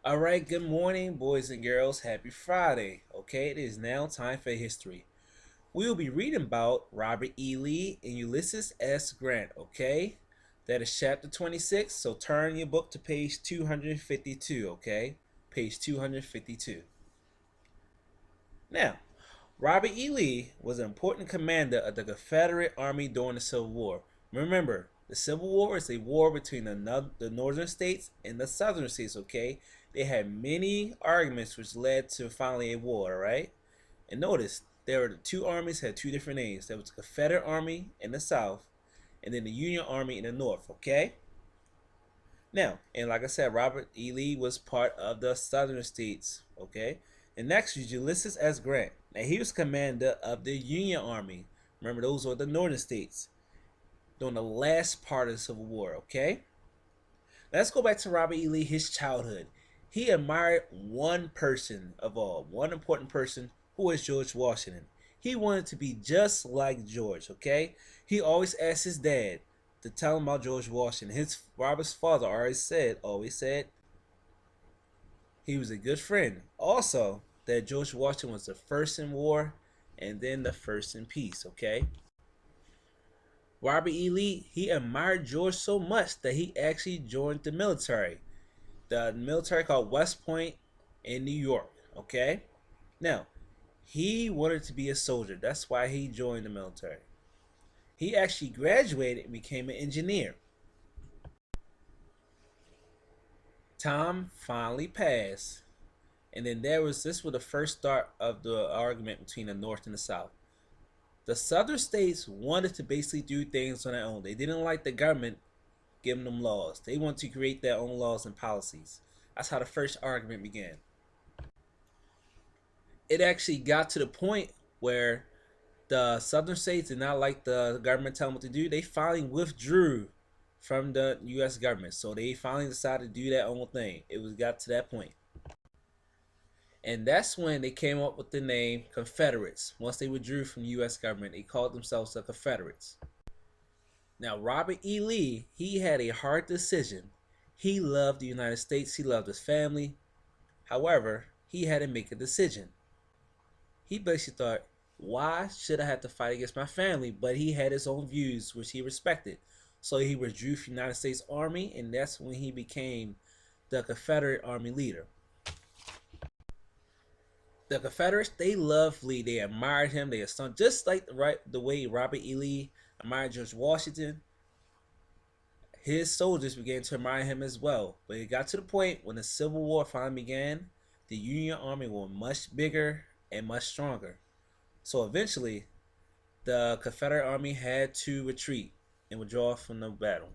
All right, good morning, boys and girls. Happy Friday. Okay, it is now time for history. We will be reading about Robert E. Lee and Ulysses S. Grant. Okay, that is chapter 26. So turn your book to page 252. Okay, page 252. Now, Robert E. Lee was an important commander of the Confederate Army during the Civil War. Remember, the Civil War is a war between the northern states and the southern states, okay? They had many arguments which led to finally a war, right? And notice, there were the two armies had two different names. There was the Confederate Army in the south, and then the Union Army in the north, okay? Now, and like I said, Robert E. Lee was part of the southern states, okay? And next is Ulysses S. Grant. Now, he was commander of the Union Army. Remember, those were the northern states during the last part of the Civil War, okay? Now, let's go back to Robert E. Lee, his childhood. He admired one person of all, one important person, who was George Washington. He wanted to be just like George, okay? He always asked his dad to tell him about George Washington. His Robert's father always said he was a good friend. Also, that George Washington was the first in war and then the first in peace, okay? Robert E. Lee, he admired George so much that he actually joined the military. The military called West Point in New York, okay? Now, he wanted to be a soldier. That's why he joined the military. He actually graduated and became an engineer. Time finally passed, and then this was the first start of the argument between the North and the South. The southern states wanted to basically do things on their own. They didn't like the government giving them laws. They wanted to create their own laws and policies. That's how the first argument began. It actually got to the point where the southern states did not like the government telling them what to do. They finally withdrew from the U.S. government. So they finally decided to do their own thing. Got to that point. And that's when they came up with the name Confederates. Once they withdrew from the U.S. government, they called themselves the Confederates. Now, Robert E. Lee, he had a hard decision. He loved the United States. He loved his family. However, he had to make a decision. He basically thought, why should I have to fight against my family? But he had his own views, which he respected. So he withdrew from the United States Army, and that's when he became the Confederate Army leader. The Confederates, they loved Lee. They admired him. They esteemed just like the way Robert E. Lee admired George Washington. His soldiers began to admire him as well. But it got to the point when the Civil War finally began, the Union Army was much bigger and much stronger. So eventually, the Confederate Army had to retreat and withdraw from the battle.